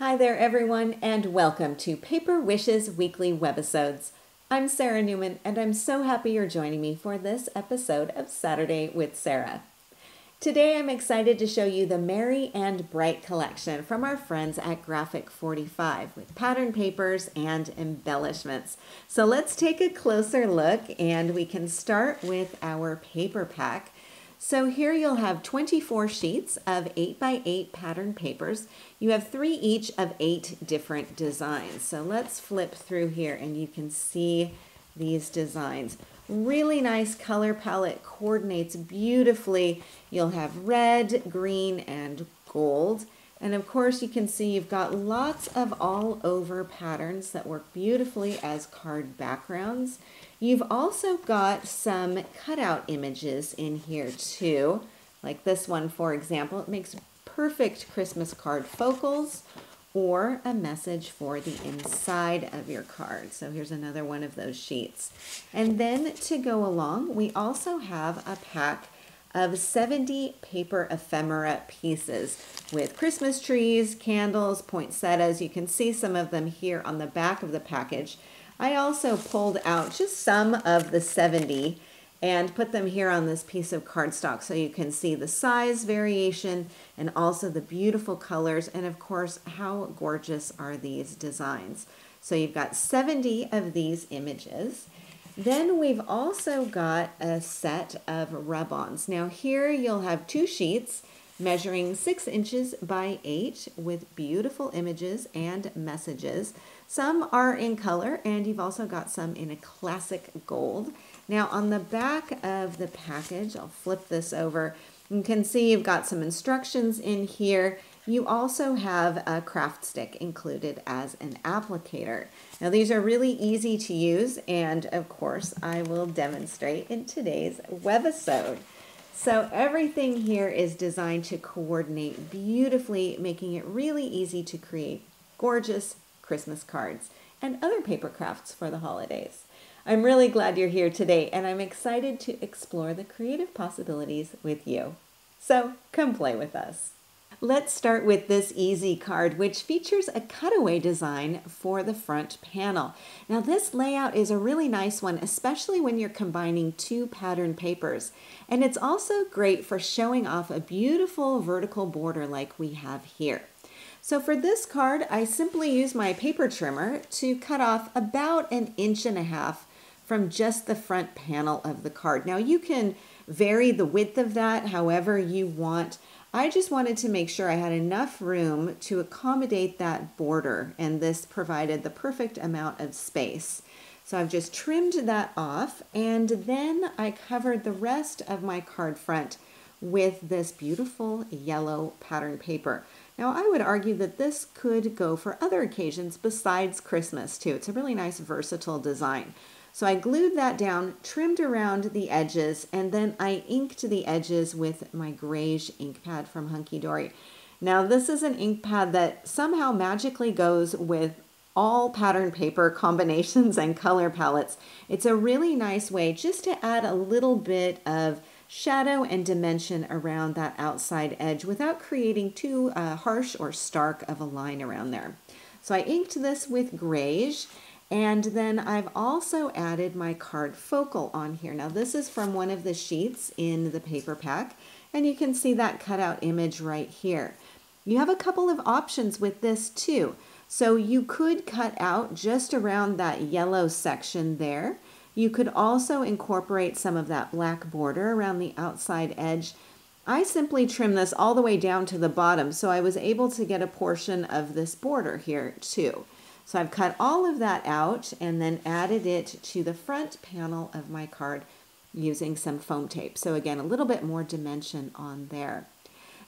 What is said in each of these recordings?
Hi there, everyone, and welcome to Paper Wishes Weekly Webisodes. I'm Sarah Newman, and I'm so happy you're joining me for this episode of Saturday with Sara. Today, I'm excited to show you the Merry and Bright collection from our friends at Graphic 45 with pattern papers and embellishments. So let's take a closer look, and we can start with our paper pack. So here you'll have 24 sheets of 8x8 pattern papers. You have 3 each of 8 different designs. So let's flip through here and you can see these designs. Really nice color palette, coordinates beautifully. You'll have red, green, and gold. And of course you can see you've got lots of all over patterns that work beautifully as card backgrounds. You've also got some cutout images in here too, like this one for example. It makes perfect Christmas card focals or a message for the inside of your card. So here's another one of those sheets. And then to go along, we also have a pack of 70 paper ephemera pieces with Christmas trees, candles, poinsettias. You can see some of them here on the back of the package. I also pulled out just some of the 70 and put them here on this piece of cardstock so you can see the size variation and also the beautiful colors, and of course how gorgeous are these designs. So you've got 70 of these images. Then we've also got a set of rub-ons. Now here you'll have 2 sheets measuring 6 inches by 8 with beautiful images and messages. Some are in color, and you've also got some in a classic gold. Now on the back of the package, I'll flip this over, you can see you've got some instructions in here. You also have a craft stick included as an applicator. Now these are really easy to use, and of course I will demonstrate in today's webisode. So everything here is designed to coordinate beautifully, making it really easy to create gorgeous Christmas cards and other paper crafts for the holidays. I'm really glad you're here today, and I'm excited to explore the creative possibilities with you. So come play with us. Let's start with this easy card, which features a cutaway design for the front panel. Now this layout is a really nice one, especially when you're combining 2 pattern papers. And it's also great for showing off a beautiful vertical border like we have here. So for this card, I simply use my paper trimmer to cut off about 1.5 inches from just the front panel of the card. Now you can vary the width of that however you want. I just wanted to make sure I had enough room to accommodate that border, and this provided the perfect amount of space. So I've just trimmed that off, and then I covered the rest of my card front with this beautiful yellow pattern paper. Now I would argue that this could go for other occasions besides Christmas too. It's a really nice versatile design. So I glued that down, trimmed around the edges, and then I inked the edges with my grayish ink pad from Hunky Dory. Now this is an ink pad that somehow magically goes with all pattern paper combinations and color palettes. It's a really nice way just to add a little bit of shadow and dimension around that outside edge without creating too harsh or stark of a line around there. So I inked this with grayish. And then I've also added my card focal on here. Now this is from one of the sheets in the paper pack, and you can see that cutout image right here. You have a couple of options with this too. So you could cut out just around that yellow section there. You could also incorporate some of that black border around the outside edge. I simply trimmed this all the way down to the bottom, so I was able to get a portion of this border here too. So I've cut all of that out and then added it to the front panel of my card using some foam tape. So again, a little bit more dimension on there.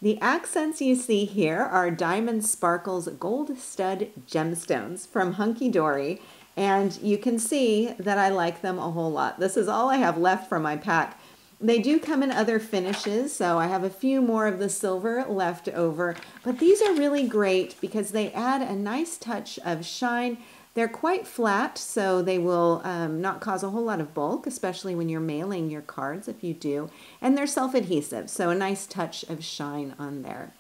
The accents you see here are Diamond Sparkle's Gold Stud Gemstones from Hunky Dory, and you can see that I like them a whole lot. This is all I have left from my pack. They do come in other finishes, so I have a few more of the silver left over, but these are really great because they add a nice touch of shine. They're quite flat, so they will not cause a whole lot of bulk, especially when you're mailing your cards, if you do, and they're self-adhesive, so a nice touch of shine on there.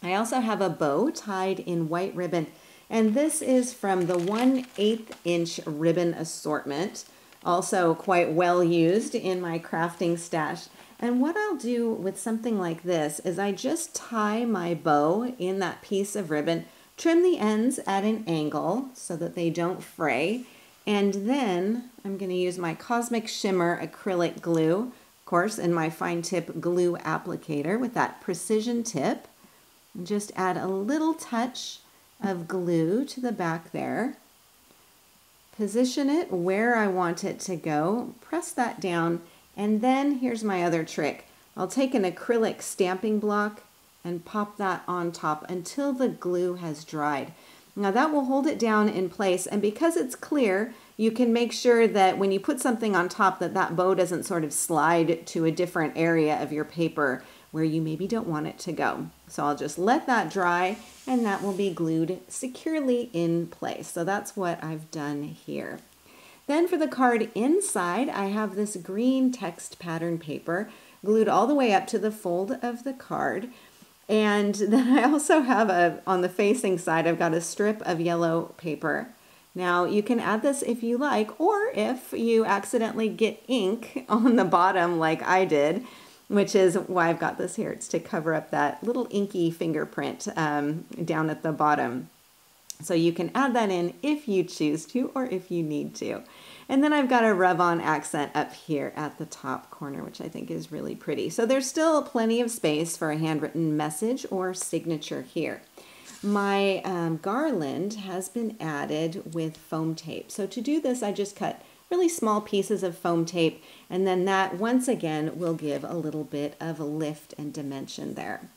I also have a bow tied in white ribbon, and this is from the 1/8 inch ribbon assortment, also quite well used in my crafting stash. And what I'll do with something like this is I just tie my bow in that piece of ribbon, trim the ends at an angle so that they don't fray, and then I'm going to use my Cosmic Shimmer acrylic glue, of course, in my fine tip glue applicator with that precision tip. And just add a little touch of glue to the back there. Position it where I want it to go. Press that down. And then here's my other trick. I'll take an acrylic stamping block and pop that on top until the glue has dried. Now that will hold it down in place, and because it's clear, you can make sure that when you put something on top that bow doesn't sort of slide to a different area of your paper where you maybe don't want it to go. So I'll just let that dry, and that will be glued securely in place. So that's what I've done here. Then for the card inside, I have this green text pattern paper glued all the way up to the fold of the card. And then I also have on the facing side, I've got a strip of yellow paper. Now you can add this if you like, or if you accidentally get ink on the bottom like I did, which is why I've got this here. It's to cover up that little inky fingerprint down at the bottom. So you can add that in if you choose to or if you need to. And then I've got a rub-on accent up here at the top corner, which I think is really pretty. So there's still plenty of space for a handwritten message or signature here. My garland has been added with foam tape. So to do this, I just cut really small pieces of foam tape, and then that once again will give a little bit of a lift and dimension there.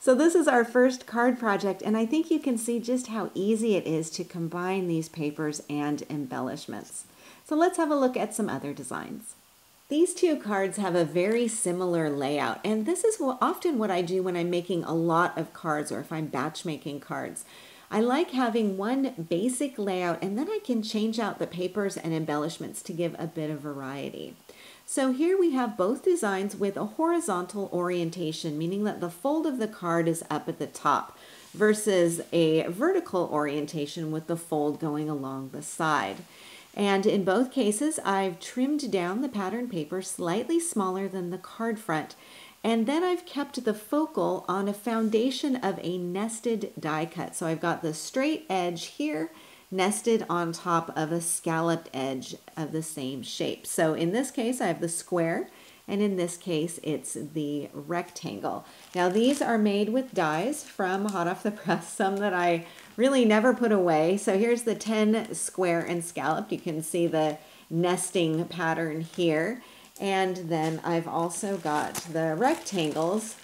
So this is our first card project, and I think you can see just how easy it is to combine these papers and embellishments. So let's have a look at some other designs. These two cards have a very similar layout, and this is often what I do when I'm making a lot of cards or if I'm batch making cards. I like having one basic layout, and then I can change out the papers and embellishments to give a bit of variety. So here we have both designs with a horizontal orientation, meaning that the fold of the card is up at the top, versus a vertical orientation with the fold going along the side. And in both cases, I've trimmed down the pattern paper slightly smaller than the card front. And then I've kept the focal on a foundation of a nested die cut. So I've got the straight edge here nested on top of a scalloped edge of the same shape. So in this case, I have the square, and in this case, it's the rectangle. Now these are made with dies from hot off the press, some that I really never put away. So here's the 10 square and scalloped. You can see the nesting pattern here. And then I've also got the rectangles,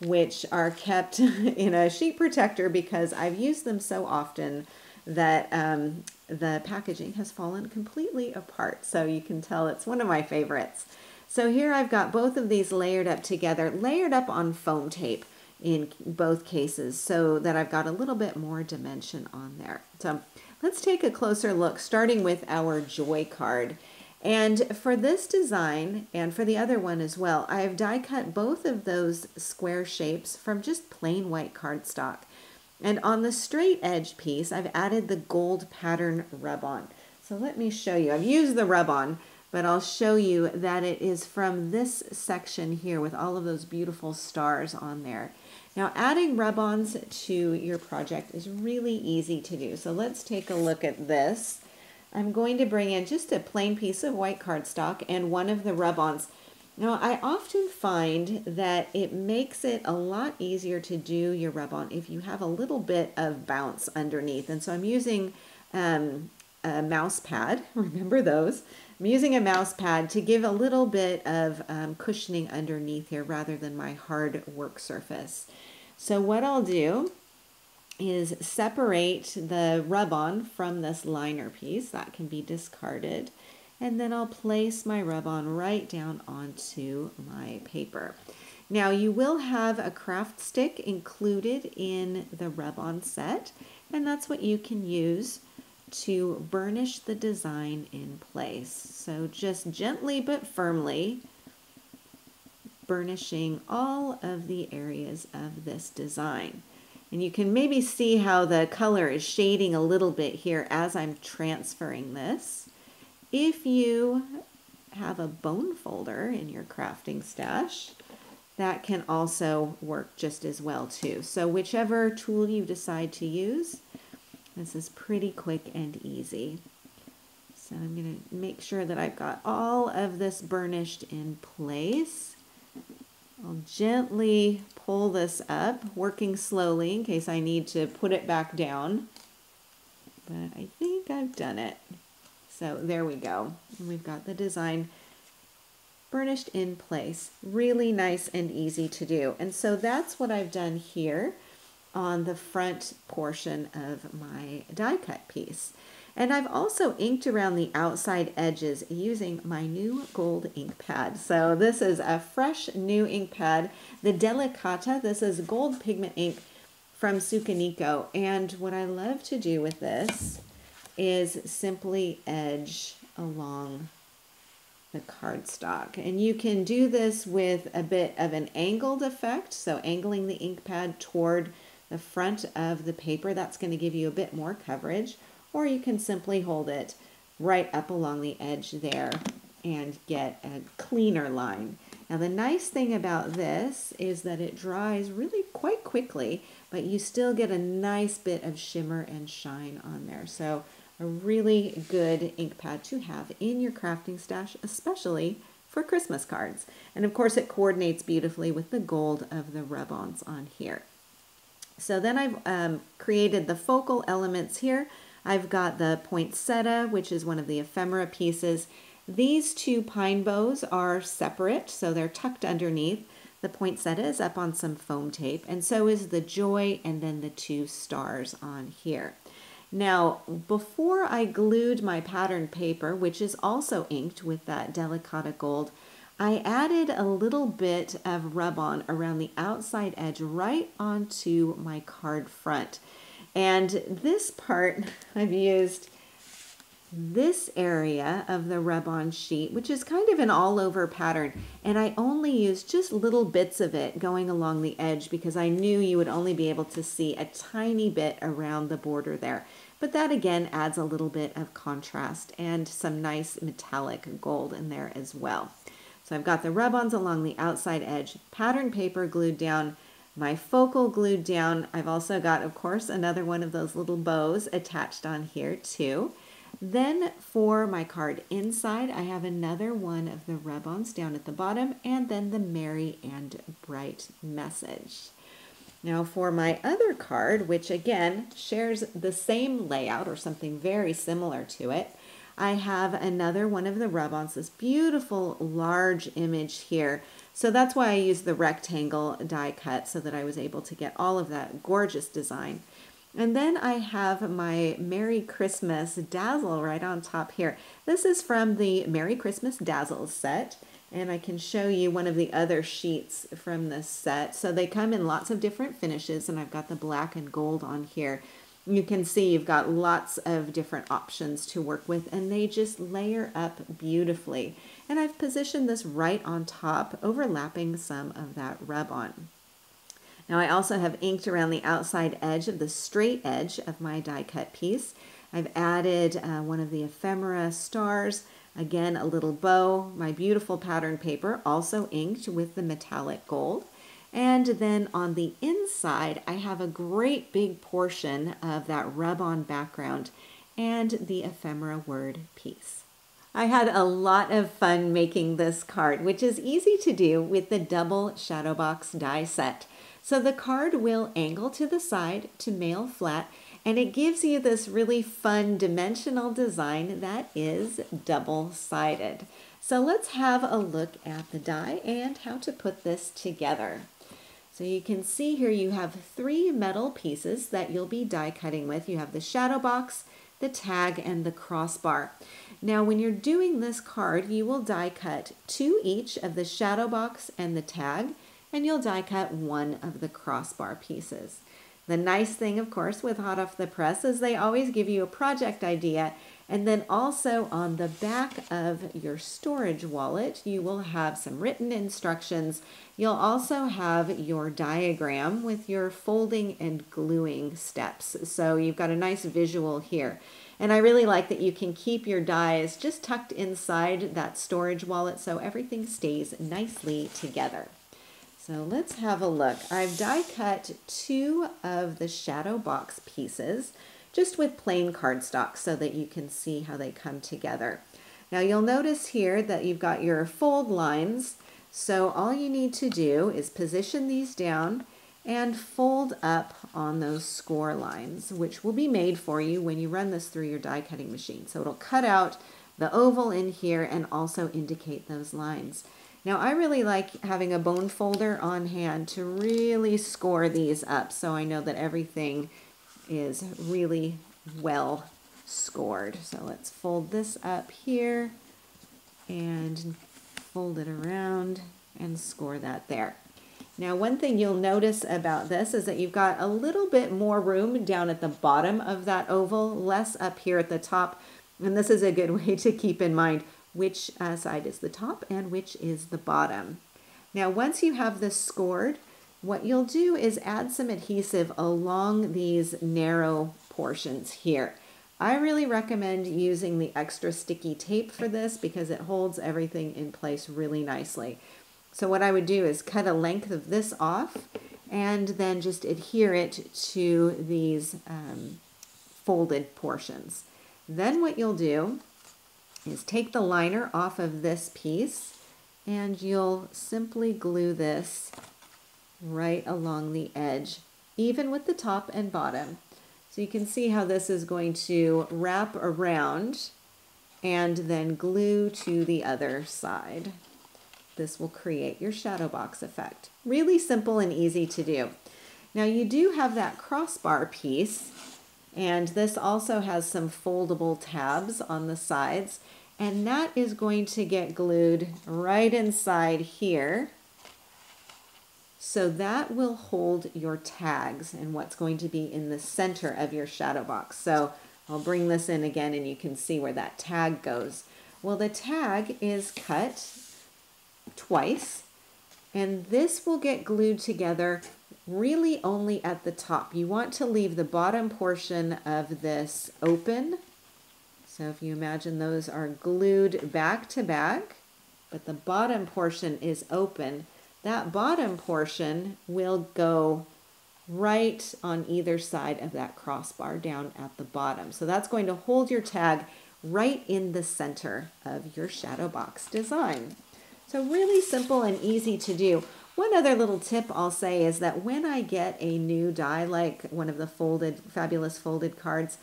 which are kept in a sheet protector because I've used them so often that the packaging has fallen completely apart. So you can tell it's one of my favorites. So here I've got both of these layered up together, layered up on foam tape in both cases, so that I've got a little bit more dimension on there. So let's take a closer look, starting with our joy card. And for this design, and for the other one as well, I've die cut both of those square shapes from just plain white cardstock. And on the straight edge piece, I've added the gold pattern rub-on. So let me show you. I've used the rub-on, but I'll show you that it is from this section here with all of those beautiful stars on there. Now, adding rub-ons to your project is really easy to do. So let's take a look at this. I'm going to bring in just a plain piece of white cardstock and one of the rub-ons. Now, I often find that it makes it a lot easier to do your rub-on if you have a little bit of bounce underneath. And so I'm using a mouse pad. Remember those? I'm using a mouse pad to give a little bit of cushioning underneath here rather than my hard work surface. So what I'll do is separate the rub-on from this liner piece. That can be discarded. And then I'll place my rub-on right down onto my paper. Now you will have a craft stick included in the rub-on set, and that's what you can use to burnish the design in place. So just gently but firmly burnishing all of the areas of this design. And you can maybe see how the color is shading a little bit here as I'm transferring this. If you have a bone folder in your crafting stash, that can also work just as well too. So whichever tool you decide to use, this is pretty quick and easy. So I'm going to make sure that I've got all of this burnished in place. I'll gently pull this up, working slowly in case I need to put it back down. But I think I've done it. So there we go. And we've got the design burnished in place. Really nice and easy to do. And so that's what I've done here on the front portion of my die cut piece. And I've also inked around the outside edges using my new gold ink pad. So this is a fresh new ink pad, the Delicata. This is gold pigment ink from Sukaniko. And what I love to do with this is simply edge along the cardstock. And you can do this with a bit of an angled effect, so angling the ink pad toward the front of the paper. That's going to give you a bit more coverage. Or you can simply hold it right up along the edge there and get a cleaner line. Now the nice thing about this is that it dries really quite quickly, but you still get a nice bit of shimmer and shine on there. So a really good ink pad to have in your crafting stash, especially for Christmas cards. And of course it coordinates beautifully with the gold of the rub-ons on here. So then I've created the focal elements here. I've got the poinsettia, which is one of the ephemera pieces. These two pine bows are separate, so they're tucked underneath. The poinsettia is up on some foam tape, and so is the joy and then the two stars on here. Now, before I glued my pattern paper, which is also inked with that Delicata gold, I added a little bit of rub-on around the outside edge right onto my card front. And this part, I've used this area of the rub-on sheet, which is kind of an all-over pattern, and I only used just little bits of it going along the edge because I knew you would only be able to see a tiny bit around the border there. But that again adds a little bit of contrast and some nice metallic gold in there as well. So I've got the rub-ons along the outside edge, pattern paper glued down, my focal glued down. I've also got, of course, another one of those little bows attached on here too. Then for my card inside, I have another one of the rub-ons down at the bottom, and then the merry and bright message. Now for my other card, which again shares the same layout or something very similar to it, I have another one of the rub-ons, this beautiful large image here. So that's why I used the rectangle die cut so that I was able to get all of that gorgeous design. And then I have my Merry Christmas Dazzle right on top here. This is from the Merry Christmas Dazzles set, and I can show you one of the other sheets from this set. So they come in lots of different finishes, and I've got the black and gold on here. You can see you've got lots of different options to work with, and they just layer up beautifully. And I've positioned this right on top, overlapping some of that rub-on. Now I also have inked around the outside edge of the straight edge of my die cut piece. I've added one of the ephemera stars, again a little bow, my beautiful pattern paper also inked with the metallic gold. And then on the inside I have a great big portion of that rub-on background and the ephemera word piece. I had a lot of fun making this card, which is easy to do with the double shadow box die set. So the card will angle to the side to mail flat, and it gives you this really fun dimensional design that is double-sided. So let's have a look at the die and how to put this together. So you can see here you have 3 metal pieces that you'll be die cutting with. You have the shadow box, the tag, and the crossbar. Now when you're doing this card, you will die cut 2 each of the shadow box and the tag, and you'll die cut 1 of the crossbar pieces. The nice thing, of course, with Hot Off the Press is they always give you a project idea. And then also on the back of your storage wallet, you will have some written instructions. You'll also have your diagram with your folding and gluing steps. So you've got a nice visual here. And I really like that you can keep your dies just tucked inside that storage wallet so everything stays nicely together. So let's have a look. I've die cut 2 of the shadow box pieces just with plain cardstock so that you can see how they come together. Now you'll notice here that you've got your fold lines. So all you need to do is position these down and fold up on those score lines, which will be made for you when you run this through your die cutting machine. So it'll cut out the oval in here and also indicate those lines. Now I really like having a bone folder on hand to really score these up so I know that everything is really well scored. So let's fold this up here and fold it around and score that there. Now one thing you'll notice about this is that you've got a little bit more room down at the bottom of that oval, less up here at the top. And this is a good way to keep in mind which side is the top and which is the bottom. Now once you have this scored, what you'll do is add some adhesive along these narrow portions here. I really recommend using the extra sticky tape for this because it holds everything in place really nicely. So what I would do is cut a length of this off and then just adhere it to these folded portions. Then what you'll do is take the liner off of this piece and you'll simply glue this right along the edge, even with the top and bottom. So you can see how this is going to wrap around and then glue to the other side. This will create your shadow box effect. Really simple and easy to do. Now you do have that crossbar piece, and this also has some foldable tabs on the sides, and that is going to get glued right inside here. So that will hold your tags and what's going to be in the center of your shadow box. So I'll bring this in again and you can see where that tag goes. Well, the tag is cut twice and this will get glued together really only at the top. You want to leave the bottom portion of this open. So if you imagine those are glued back to back, but the bottom portion is open. That bottom portion will go right on either side of that crossbar down at the bottom. So that's going to hold your tag right in the center of your shadow box design. So really simple and easy to do. One other little tip I'll say is that when I get a new die, like one of the fabulous folded cards,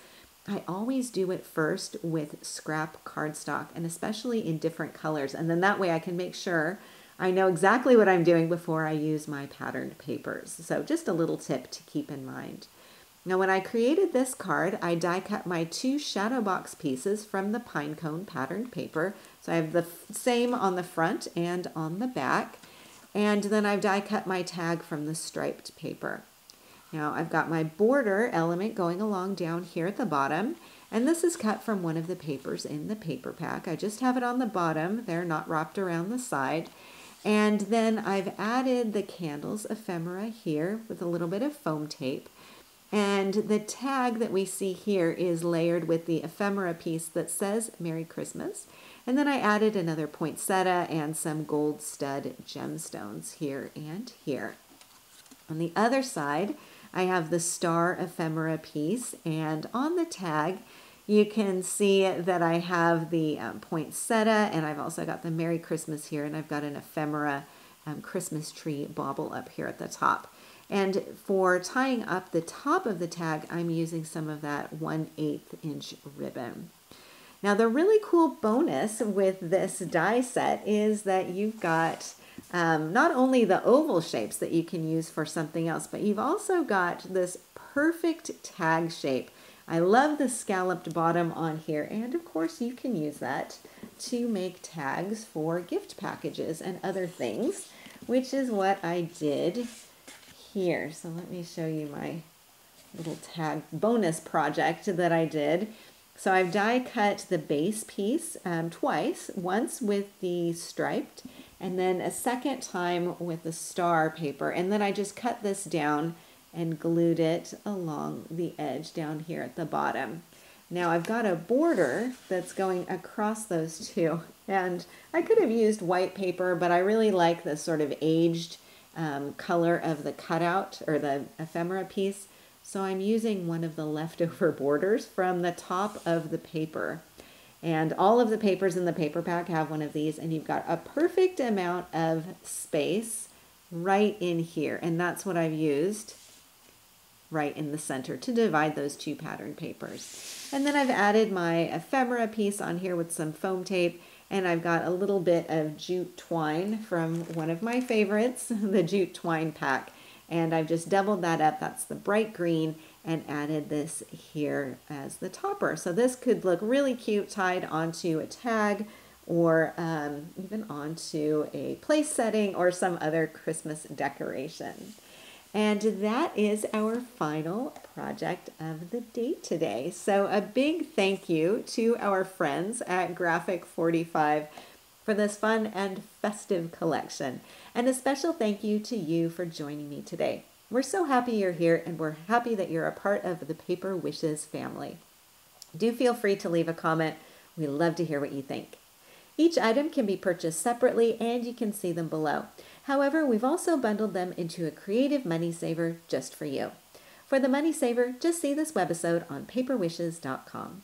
I always do it first with scrap cardstock, and especially in different colors. And then that way I can make sure I know exactly what I'm doing before I use my patterned papers. So just a little tip to keep in mind. Now when I created this card, I die cut my 2 shadow box pieces from the pine cone patterned paper. So I have the same on the front and on the back. And then I've die cut my tag from the striped paper. Now I've got my border element going along down here at the bottom. And this is cut from one of the papers in the paper pack. I just have it on the bottom. They're not wrapped around the side. And then I've added the candles ephemera here with a little bit of foam tape. And the tag that we see here is layered with the ephemera piece that says Merry Christmas. And then I added another poinsettia and some gold stud gemstones here and here. On the other side, I have the star ephemera piece, and on the tag, you can see that I have the poinsettia, and I've also got the Merry Christmas here, and I've got an ephemera Christmas tree bauble up here at the top. And for tying up the top of the tag, I'm using some of that 1/8 inch ribbon. Now the really cool bonus with this die set is that you've got not only the oval shapes that you can use for something else, but you've also got this perfect tag shape. I love the scalloped bottom on here, and of course you can use that to make tags for gift packages and other things, which is what I did here. So let me show you my little tag bonus project that I did. So I've die cut the base piece twice, once with the striped and then a second time with the star paper. And then I just cut this down and glued it along the edge down here at the bottom. Now I've got a border that's going across those two, and I could have used white paper, but I really like the sort of aged color of the cutout or the ephemera piece. So I'm using one of the leftover borders from the top of the paper. And all of the papers in the paper pack have one of these, and you've got a perfect amount of space right in here. And that's what I've used right in the center to divide those two pattern papers. And then I've added my ephemera piece on here with some foam tape, and I've got a little bit of jute twine from one of my favorites, the jute twine pack. And I've just doubled that up, that's the bright green, and added this here as the topper. So this could look really cute tied onto a tag or even onto a place setting or some other Christmas decoration. And that is our final project of the day today. So a big thank you to our friends at Graphic 45 for this fun and festive collection. And a special thank you to you for joining me today. We're so happy you're here, and we're happy that you're a part of the Paper Wishes family. Do feel free to leave a comment. We love to hear what you think. Each item can be purchased separately, and you can see them below. However, we've also bundled them into a creative money saver just for you. For the money saver, just see this webisode on paperwishes.com.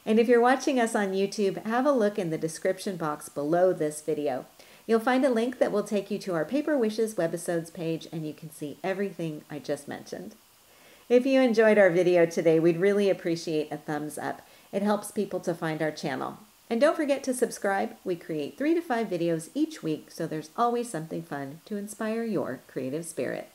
And if you're watching us on YouTube, have a look in the description box below this video. You'll find a link that will take you to our Paper Wishes webisodes page, and you can see everything I just mentioned. If you enjoyed our video today, we'd really appreciate a thumbs up. It helps people to find our channel. And don't forget to subscribe. We create 3 to 5 videos each week, so there's always something fun to inspire your creative spirit.